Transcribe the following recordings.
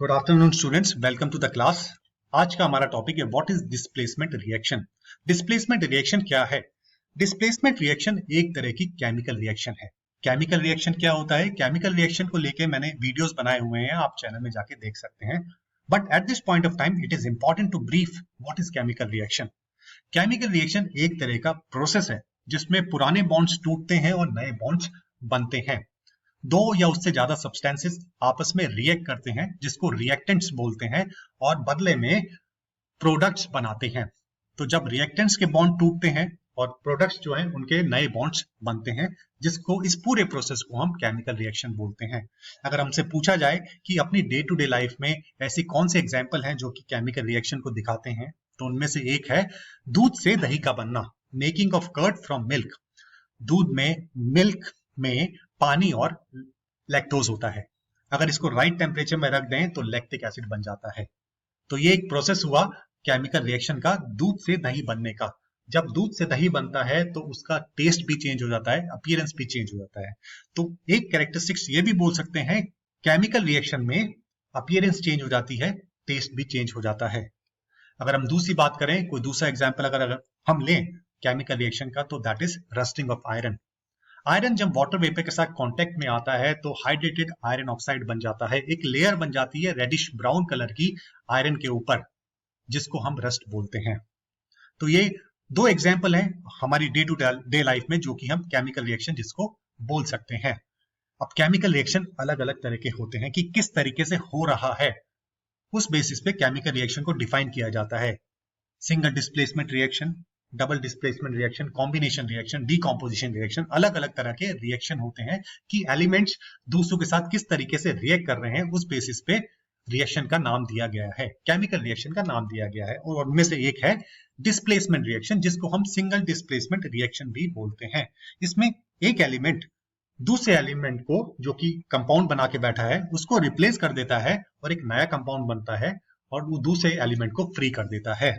Good afternoon students, welcome to the class. आज का हमारा टॉपिक है what is displacement reaction. Displacement reaction क्या है? डिस्प्लेसमेंट रिएक्शन एक तरह की केमिकल रिएक्शन है। केमिकल रिएक्शन क्या होता है? केमिकल रिएक्शन को लेके मैंने वीडियोस बनाए हुए हैं, आप चैनल में जाके देख सकते हैं। But at this point of time it is important to brief what is chemical reaction. Chemical reaction एक तरह का प्रोसेस है जिसमें पुराने बॉन्ड्स टूटते हैं और नए बॉन्ड्स बनते हैं। दो या उससे ज्यादा सब्सटेंसेस आपस में रिएक्ट करते हैं जिसको रिएक्टेंट्स बोलते हैं और बदले में प्रोडक्ट्स बनाते हैं। तो जब रिएक्टेंट्स के बॉन्ड टूटते हैं और प्रोडक्ट्स जो हैं उनके नए बॉन्ड्स बनते हैं, जिसको इस पूरे प्रोसेस को हम केमिकल रिएक्शन बोलते हैं। अगर हमसे पूछा जाए कि अपनी डे टू डे लाइफ में ऐसी कौन से एग्जाम्पल हैं जो कि केमिकल रिएक्शन को दिखाते हैं, तो उनमें से एक है दूध से दही का बनना, making of curd from milk. दूध में, मिल्क में पानी और लैक्टोज होता है। अगर इसको राइट टेम्परेचर में रख दें तो लैक्टिक एसिड बन जाता है। तो ये एक प्रोसेस हुआ केमिकल रिएक्शन का, दूध से दही बनने का। जब दूध से दही बनता है तो उसका टेस्ट भी चेंज हो जाता है, अपीयरेंस भी चेंज हो जाता है। तो एक कैरेक्टरिस्टिक्स ये भी बोल सकते हैं, केमिकल रिएक्शन में अपीयरेंस चेंज हो जाती है, टेस्ट भी चेंज हो जाता है। अगर हम दूसरी बात करें, कोई दूसरा एग्जाम्पल अगर हम लें केमिकल रिएक्शन का, तो that is rusting of iron. Iron जब वाटर वेपर के साथ कांटेक्ट में आता है तो हाइड्रेटेड आयरन ऑक्साइड बन जाता है, एक लेयर बन जाती है रेडिश ब्राउन कलर की आयरन के ऊपर, जिसको हम रस्ट बोलते हैं। तो ये दो एग्जांपल हैं हमारी डे टू डे लाइफ में जो कि हम केमिकल रिएक्शन जिसको बोल सकते हैं। अब केमिकल रिएक्शन अलग अलग तरह के होते हैं कि किस तरीके से हो रहा है, उस बेसिस पे केमिकल रिएक्शन को डिफाइन किया जाता है। Single displacement reaction, double displacement reaction, combination reaction, decomposition reaction, अलग अलग तरह के रिएक्शन होते हैं कि एलिमेंट्स दूसरों के साथ किस तरीके से रिएक्ट कर रहे हैं, उस बेसिस पे रिएक्शन का नाम दिया गया है, केमिकल रिएक्शन का नाम दिया गया है। और उनमें से एक है डिस्प्लेसमेंट रिएक्शन, जिसको हम सिंगल डिस्प्लेसमेंट रिएक्शन भी बोलते हैं। इसमें एक एलिमेंट दूसरे एलिमेंट को, जो कि कंपाउंड बना के बैठा है, उसको रिप्लेस कर देता है और एक नया कंपाउंड बनता है और वो दूसरे एलिमेंट को फ्री कर देता है।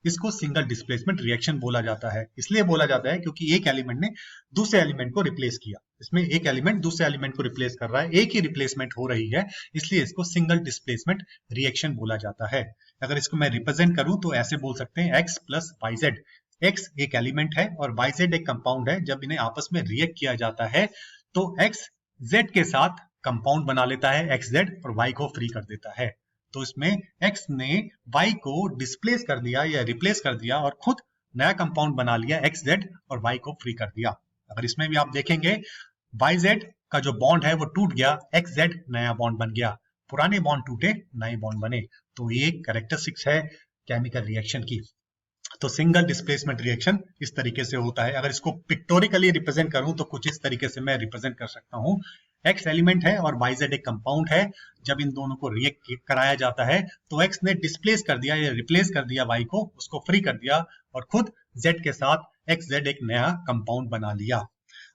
इसको सिंगल डिस्प्लेसमेंट रिएक्शन बोला जाता है। इसलिए बोला जाता है क्योंकि एक एलिमेंट ने दूसरे एलिमेंट को रिप्लेस किया। इसमें एक एलिमेंट दूसरे एलिमेंट को रिप्लेस कर रहा है, एक ही रिप्लेसमेंट हो रही है, इसलिए इसको सिंगल डिस्प्लेसमेंट रिएक्शन बोला जाता है। अगर इसको मैं रिप्रेजेंट करूं तो ऐसे बोल सकते हैं x plus Y Z. X एक एलिमेंट है और वाई जेड एक कंपाउंड है। जब इन्हें आपस में रिएक्ट किया जाता है तो x z के साथ कंपाउंड बना लेता है एक्स जेड और y को फ्री कर देता है। तो इसमें x ने y को डिस्प्लेस कर दिया या रिप्लेस कर दिया और खुद नया कंपाउंड बना लिया xz और y को फ्री कर दिया। अगर इसमें भी आप देखेंगे yz का जो बॉन्ड है वो टूट गया, xz नया बॉन्ड बन गया, पुराने बॉन्ड टूटे, नए बॉन्ड बने। तो ये कैरेक्टरिस्टिक्स है केमिकल रिएक्शन की। तो सिंगल डिस्प्लेसमेंट रिएक्शन इस तरीके से होता है। अगर इसको पिक्टोरिकली रिप्रेजेंट करूं तो कुछ इस तरीके से मैं रिप्रेजेंट कर सकता हूं। एक्स एलिमेंट है और वाई जेड एक कंपाउंड है। जब इन दोनों को रिएक्ट कराया जाता है तो एक्स ने डिस्प्लेस कर दिया या रिप्लेस कर दिया वाई को, उसको फ्री कर दिया और खुद जेड के साथ एक्स जेड एक नया कंपाउंड बना लिया।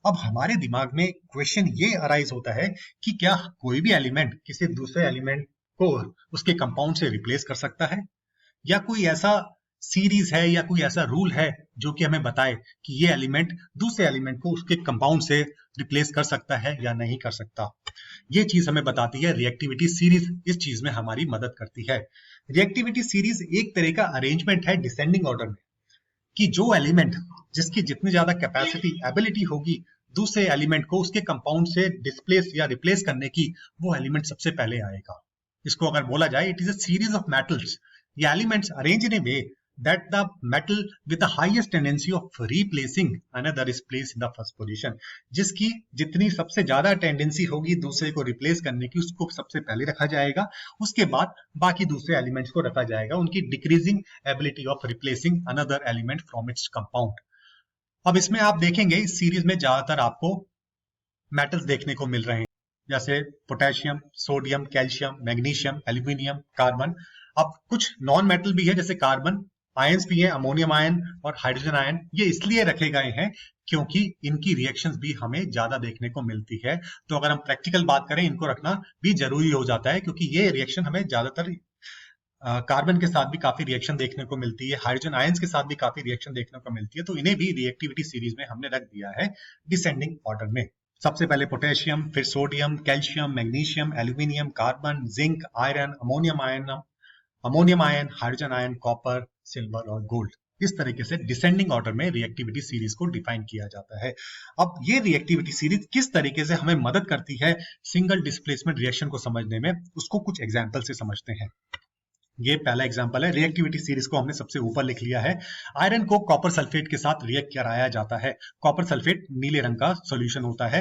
अब हमारे दिमाग में क्वेश्चन ये अराइज होता है कि क्या कोई भी एलिमेंट किसी दूसरे एलिमेंट को उसके कंपाउंड से रिप्लेस कर सकता है, या कोई ऐसा सीरीज है या कोई ऐसा रूल है जो कि हमें बताए कि ये एलिमेंट दूसरे एलिमेंट को उसके कंपाउंड से रिप्लेस कर सकता है या नहीं कर सकता। ये चीज हमें बताती है रिएक्टिविटी सीरीज, इस चीज में हमारी मदद करती है। रिएक्टिविटी सीरीज एक तरह का अरेंजमेंट है डिसेंडिंग ऑर्डर में, कि जो एलिमेंट जिसकी जितनी ज्यादा कैपेसिटी, एबिलिटी होगी दूसरे एलिमेंट को उसके कंपाउंड से डिस्प्लेस या रिप्लेस करने की, वो एलिमेंट सबसे पहले आएगा। इसको अगर बोला जाए it is a series of metals या elements arrange in a way that the metal with the highest tendency of replacing another is placed in the first position। जिसकी जितनी सबसे ज्यादा टेंडेंसी होगी दूसरे को रिप्लेस करने की, उसको सबसे पहले रखा जाएगा, उसके बाद बाकी दूसरे एलिमेंट्स को रखा जाएगा, उनकी decreasing ability of replacing another element from its compound. अब इसमें आप देखेंगे इस सीरीज में ज्यादातर आपको मेटल्स देखने को मिल रहे हैं, जैसे potassium, sodium, calcium, magnesium, aluminium, carbon. अब कुछ नॉन मेटल भी है जैसे कार्बन, आयंस भी हैं, अमोनियम आयन और हाइड्रोजन आयन। ये इसलिए रखे गए हैं क्योंकि इनकी रिएक्शंस भी हमें ज्यादा देखने को मिलती है। तो अगर हम प्रैक्टिकल बात करें, इनको रखना भी जरूरी हो जाता है क्योंकि ये रिएक्शन हमें ज्यादातर कार्बन के साथ भी काफी रिएक्शन देखने को मिलती है, हाइड्रोजन आयंस के साथ भी काफी रिएक्शन देखने को मिलती है। तो इन्हें भी रिएक्टिविटी सीरीज में हमने रख दिया है डिसेंडिंग ऑर्डर में। सबसे पहले पोटेशियम, फिर sodium, calcium, magnesium, aluminium, carbon, zinc, iron, ammonium ion, hydrogen ion, copper, silver और गोल्ड। इस तरीके से डिसेंडिंग ऑर्डर में रिएक्टिविटी सीरीज को डिफाइन किया जाता है। अब ये रिएक्टिविटी सीरीज किस तरीके से हमें मदद करती है सिंगल डिस्प्लेसमेंट रिएक्शन को समझने में, उसको कुछ एग्जाम्पल से समझते हैं। ये पहला एग्जांपल है, रिएक्टिविटी सीरीज को हमने सबसे ऊपर लिख लिया है। आयरन को कॉपर सल्फेट के साथ रिएक्ट कराया जाता है। कॉपर सल्फेट नीले रंग का सॉल्यूशन होता है,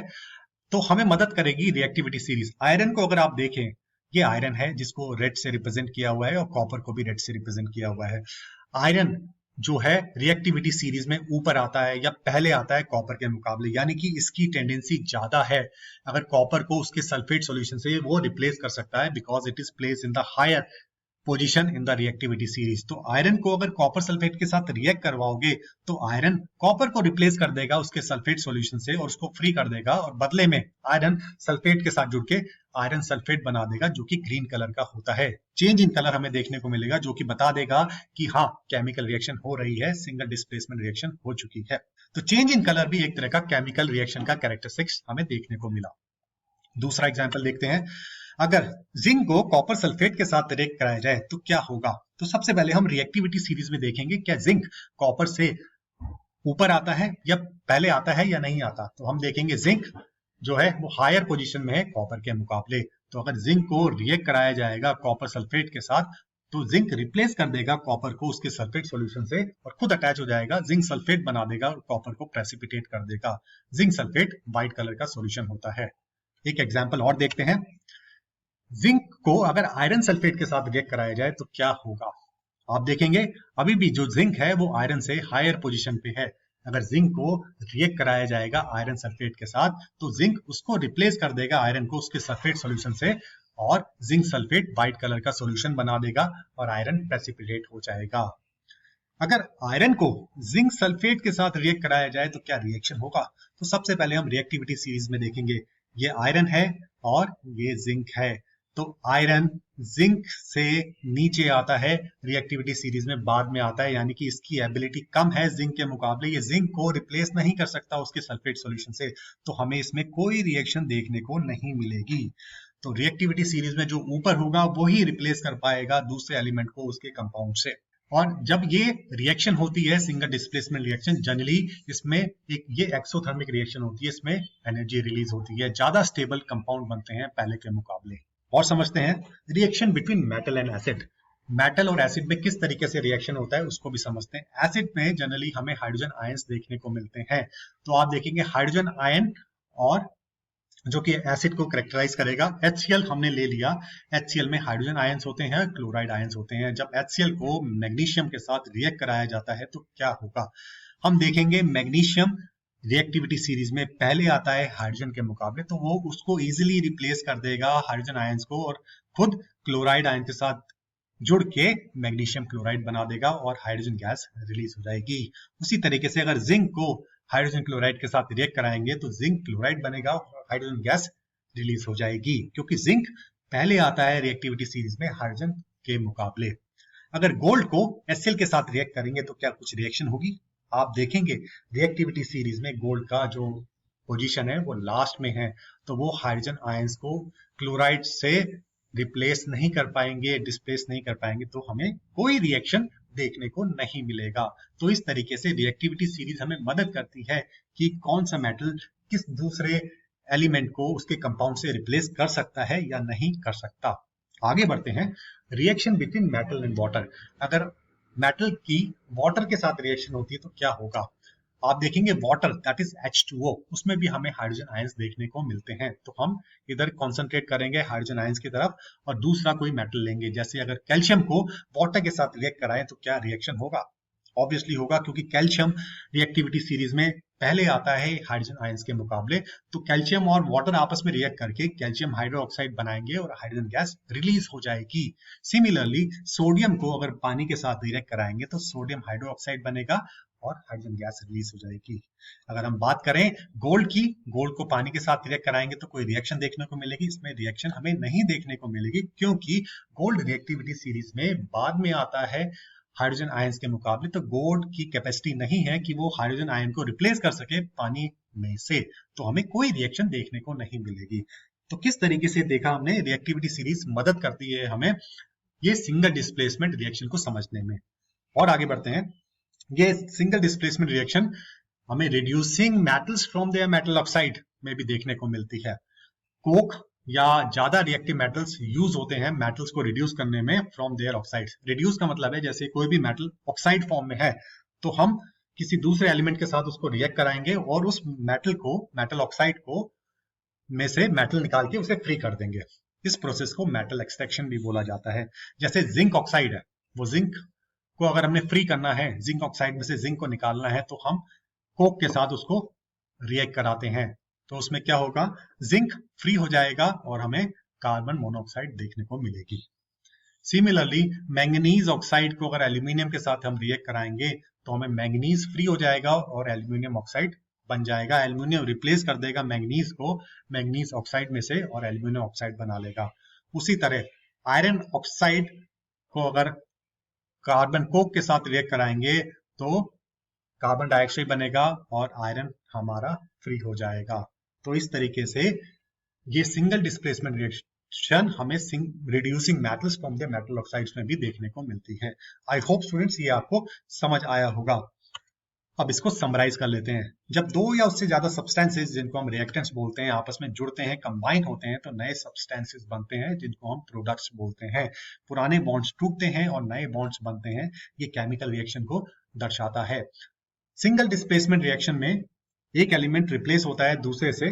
तो हमें मदद करेगी रिएक्टिविटी सीरीज। आयरन को अगर आप देखें, ये आयरन है जिसको रेड से रिप्रेजेंट किया हुआ है और कॉपर को भी रेड से रिप्रेजेंट किया हुआ है। आयरन जो है रिएक्टिविटी सीरीज में ऊपर आता है या पहले आता है कॉपर के मुकाबले, यानी कि इसकी टेंडेंसी ज्यादा है अगर कॉपर को उसके सल्फेट सॉल्यूशन से वो रिप्लेस कर सकता है, because it is place in the higher position in the reactivity series. तो आयरन को अगर कॉपर सल्फेट के साथ रिएक्ट करवाओगे तो आयरन कॉपर को रिप्लेस कर देगा उसके सल्फेट सॉल्यूशन से और उसको फ्री कर देगा, और बदले में आयरन सल्फेट के साथ जुड़ के आयरन सल्फेट बना देगा जो कि ग्रीन कलर का होता है। चेंज इन कलर हमें देखने को मिलेगा जो कि बता देगा कि हाँ, केमिकल रिएक्शन हो रही है, सिंगल डिस्प्लेसमेंट रिएक्शन हो चुकी है। तो चेंज इन कलर भी एक तरह का केमिकल रिएक्शन का कैरेक्टरिस्टिक्स हमें देखने को मिला। दूसरा एग्जाम्पल देखते हैं, अगर जिंक को कॉपर सल्फेट के साथ रिएक्ट कराया जाए तो क्या होगा। तो सबसे पहले हम रिएक्टिविटी सीरीज में देखेंगे क्या जिंक कॉपर से ऊपर आता है या पहले आता है या नहीं आता। तो हम देखेंगे जिंक जो है वो हायर पोजीशन में है कॉपर के मुकाबले। तो अगर जिंक को रिएक्ट कराया जाएगा कॉपर सल्फेट के साथ तो जिंक रिप्लेस कर देगा कॉपर को उसके सल्फेट सॉल्यूशन से और खुद अटैच हो जाएगा, जिंक सल्फेट बना देगा और कॉपर को प्रेसिपिटेट कर देगा। जिंक सल्फेट व्हाइट कलर का सॉल्यूशन होता है। एक एग्जांपल और देखते हैं, जिंक को अगर आयरन सल्फेट के साथ रिएक्ट कराया जाए तो क्या होगा। आप देखेंगे अभी भी जो जिंक है वो आयरन से हायर पोजीशन पे है। अगर जिंक को रिएक्ट कराया जाएगा आयरन सल्फेट के साथ तो जिंक उसको रिप्लेस कर देगा आयरन को उसके सल्फेट सॉल्यूशन से और जिंक सल्फेट व्हाइट कलर का सॉल्यूशन बना देगा और आयरन प्रेसिपिटेट हो जाएगा। अगर आयरन को जिंक सल्फेट के साथ रिएक्ट कराया जाए तो क्या रिएक्शन होगा। तो सबसे पहले हम रिएक्टिविटी सीरीज में देखेंगे, ये आयरन है और ये जिंक है। तो आयरन जिंक से नीचे आता है रिएक्टिविटी सीरीज में, बाद में आता है, यानी कि इसकी एबिलिटी कम है जिंक के मुकाबले। ये जिंक को रिप्लेस नहीं कर सकता उसके सल्फेट सॉल्यूशन से, तो हमें इसमें कोई रिएक्शन देखने को नहीं मिलेगी। तो रिएक्टिविटी सीरीज में जो ऊपर होगा वो ही रिप्लेस कर पाएगा दूसरे एलिमेंट को उसके कंपाउंड से। और जब ये रिएक्शन होती है सिंगल डिस्प्लेसमेंट रिएक्शन, जनरली इसमें एक ये एक्सोथर्मिक रिएक्शन होती है, इसमें एनर्जी रिलीज होती है, ज्यादा स्टेबल कंपाउंड बनते हैं पहले के मुकाबले। और समझते हैं reaction between metal and acid. Metal और एसिड में किस तरीके से रिएक्शन होता है उसको भी समझते हैं। एसिड में जनरली हमें हाइड्रोजन आयंस देखने को मिलते हैं। तो आप देखेंगे हाइड्रोजन आयन और जो कि एसिड को कैरेक्टराइज करेगा। HCl हमने ले लिया, HCl में हाइड्रोजन आयंस होते हैं, क्लोराइड आयंस होते हैं। जब HCl को मैग्नीशियम के साथ रिएक्ट कराया जाता है तो क्या होगा। हम देखेंगे मैग्नीशियम रिएक्टिविटी सीरीज में पहले आता है हाइड्रोजन के मुकाबले, तो वो उसको इजीली रिप्लेस कर देगा हाइड्रोजन आयंस को और खुद क्लोराइड आयन के साथ जुड़ के मैग्नीशियम क्लोराइड बना देगा और हाइड्रोजन गैस रिलीज हो जाएगी। उसी तरीके से अगर जिंक को हाइड्रोजन क्लोराइड के साथ रिएक्ट कराएंगे तो जिंक क्लोराइड बनेगा और हाइड्रोजन गैस रिलीज हो जाएगी, क्योंकि जिंक पहले आता है रिएक्टिविटी सीरीज में हाइड्रोजन के मुकाबले। अगर गोल्ड को HCl के साथ रिएक्ट करेंगे तो क्या कुछ रिएक्शन होगी। आप देखेंगे रिएक्टिविटी सीरीज में गोल्ड का जो पोजीशन है वो लास्ट में है, तो वो हाइड्रोजन आयंस को क्लोराइड से रिप्लेस नहीं कर पाएंगे, डिस्प्लेस नहीं कर पाएंगे, तो हमें कोई रिएक्शन देखने को नहीं मिलेगा। तो इस तरीके से रिएक्टिविटी सीरीज हमें मदद करती है कि कौन सा मेटल किस दूसरे एलिमेंट को उसके कंपाउंड से रिप्लेस कर सकता है या नहीं कर सकता। आगे बढ़ते हैं, reaction between metal and water. अगर मेटल की वाटर के साथ रिएक्शन होती है तो क्या होगा। आप देखेंगे वाटर दैट इज H2O, उसमें भी हमें हाइड्रोजन आयंस देखने को मिलते हैं। तो हम इधर कंसंट्रेट करेंगे हाइड्रोजन आयंस की तरफ और दूसरा कोई मेटल लेंगे। जैसे अगर कैल्शियम को वाटर के साथ रिएक्ट कराएं तो क्या रिएक्शन होगा। ऑब्वियसली होगा, क्योंकि कैल्शियम रिएक्टिविटी सीरीज में पहले आता है हाइड्रोजन आयंस के मुकाबले। तो कैल्शियम और वाटर आपस में रिएक्ट करके कैल्शियम हाइड्रोक्साइड बनाएंगे और हाइड्रोजन गैस रिलीज हो जाएगी। सिमिलरली सोडियम को अगर पानी के साथ रिएक्ट कराएंगे तो सोडियम हाइड्रोक्साइड बनेगा और हाइड्रोजन गैस रिलीज हो जाएगी। अगर हम बात करें गोल्ड की, गोल्ड को पानी के साथ रिएक्ट कराएंगे तो कोई रिएक्शन देखने को मिलेगी। इसमें रिएक्शन हमें नहीं देखने को मिलेगी, क्योंकि गोल्ड रिएक्टिविटी सीरीज में बाद में आता है हाइड्रोजन आयंस के मुकाबले। तो गोल्ड की कैपेसिटी नहीं है कि वो हाइड्रोजन आयन को रिप्लेस कर सके पानी में से, तो हमें कोई रिएक्शन देखने को नहीं मिलेगी। तो किस तरीके से देखा हमने, रिएक्टिविटी सीरीज मदद करती है हमें ये सिंगल डिस्प्लेसमेंट रिएक्शन को समझने में। और आगे बढ़ते हैं। ये सिंगल डिस्प्लेसमेंट रिएक्शन हमें reducing metals from their metal oxide में भी देखने को मिलती है। कोक या ज्यादा रिएक्टिव मेटल्स यूज होते हैं मेटल्स को रिड्यूस करने में फ्रॉम देयर ऑक्साइड्स। रिड्यूस का मतलब है जैसे कोई भी मेटल ऑक्साइड फॉर्म में है तो हम किसी दूसरे एलिमेंट के साथ उसको रिएक्ट कराएंगे और उस मेटल ऑक्साइड को में से मेटल निकाल के उसे फ्री कर देंगे। इस प्रोसेस को मेटल एक्सट्रैक्शन भी बोला जाता है। जैसे जिंक ऑक्साइड है, वो जिंक को अगर हमने फ्री करना है, जिंक ऑक्साइड में से जिंक को निकालना है, तो हम कोक के साथ उसको रिएक्ट कराते हैं, तो उसमें क्या होगा, जिंक फ्री हो जाएगा और हमें कार्बन मोनोऑक्साइड देखने को मिलेगी। सिमिलरली मैंगनीज ऑक्साइड को अगर एल्यूमिनियम के साथ हम रिएक्ट कराएंगे तो हमें मैंगनीज फ्री हो जाएगा और एल्यूमिनियम ऑक्साइड बन जाएगा। एल्यूमिनियम रिप्लेस कर देगा मैंगनीज को मैंगनीज ऑक्साइड में से और एल्यूमिनियम ऑक्साइड बना लेगा। उसी तरह आयरन ऑक्साइड को अगर कार्बन कोक के साथ रिएक्ट कराएंगे तो कार्बन डाइऑक्साइड बनेगा और आयरन हमारा फ्री हो जाएगा। तो इस तरीके से ये सिंगल डिस्प्लेसमेंट रिएक्शन हमें reducing metals from the metal oxides में भी देखने को मिलती है। आई होप स्टूडेंट्स ये आपको समझ आया होगा। अब इसको समराइज कर लेते हैं। जब दो या उससे ज्यादा सब्सटेंसेस जिनको हम रिएक्टेंट्स बोलते हैं आपस में जुड़ते हैं, कंबाइन होते हैं, तो नए सब्सटेंसेस बनते हैं जिनको हम प्रोडक्ट्स बोलते हैं। पुराने बॉन्ड्स टूटते हैं और नए बॉन्ड्स बनते हैं। ये केमिकल रिएक्शन को दर्शाता है। सिंगल डिस्प्लेसमेंट रिएक्शन में एक एलिमेंट रिप्लेस होता है दूसरे से,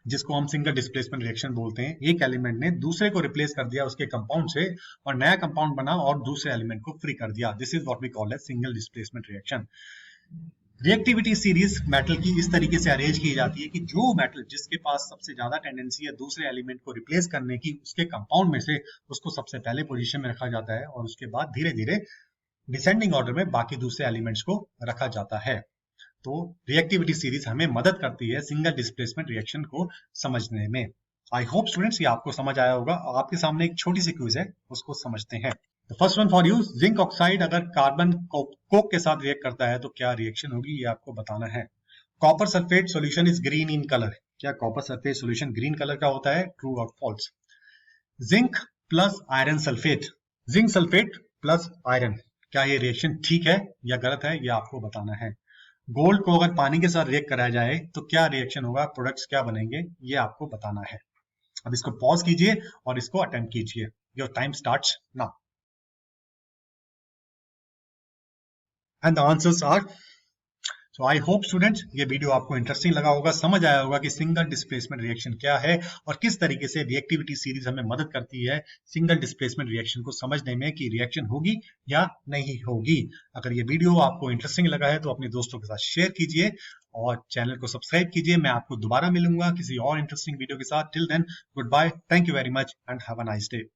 जिसको हम सिंगल डिस्प्लेसमेंट रिएक्शन बोलते हैं। एक एलिमेंट ने दूसरे को रिप्लेस कर दिया उसके कंपाउंड से और नया कंपाउंड बना और दूसरे एलिमेंट को फ्री कर दिया। This is what we call as single displacement reaction. Reactivity series metal की इस तरीके से अरेंज की जाती है कि जो मेटल जिसके पास सबसे ज्यादा टेंडेंसी है दूसरे एलिमेंट को रिप्लेस करने की, उसके कंपाउंड में से उसको सबसे पहले पोजीशन में रखा जाता है और उसके बाद धीरे धीरे डिसेंडिंग ऑर्डर में बाकी दूसरे एलिमेंट्स को रखा जाता है। तो रिएक्टिविटी सीरीज हमें मदद करती है सिंगल डिस्प्लेसमेंट रिएक्शन को समझने में। आई होप स्टूडेंट्स ये आपको समझ आया होगा। आपके सामने एक छोटी सी क्विज है, उसको समझते हैं। First one for you, zinc oxide अगर कार्बन कोक के साथ रिएक्ट करता है तो क्या रिएक्शन होगी, ये आपको बताना है। Copper sulphate solution is green in colour, क्या copper sulphate solution green colour का होता है, ट्रू और false. Zinc plus iron sulphate, zinc sulphate plus iron, क्या ये रिएक्शन ठीक है या गलत है, ये आपको बताना है। गोल्ड को अगर पानी के साथ रिएक्ट कराया जाए तो क्या रिएक्शन होगा, प्रोडक्ट्स क्या बनेंगे, ये आपको बताना है। अब इसको पॉज कीजिए और इसको अटेम्प्ट कीजिए। Your time starts now and the answers are. So I hope students ये वीडियो आपको इंटरेस्टिंग लगा होगा, समझ आया होगा कि सिंगल डिस्प्लेसमेंट रिएक्शन क्या है और किस तरीके से रिएक्टिविटी सीरीज हमें मदद करती है सिंगल डिस्प्लेसमेंट रिएक्शन को समझने में कि रिएक्शन होगी या नहीं होगी। अगर ये वीडियो आपको इंटरेस्टिंग लगा है तो अपने दोस्तों के साथ शेयर कीजिए और चैनल को सब्सक्राइब कीजिए। मैं आपको दोबारा मिलूंगा किसी और इंटरेस्टिंग वीडियो के साथ। Till then good bye, thank you very much and have a nice day.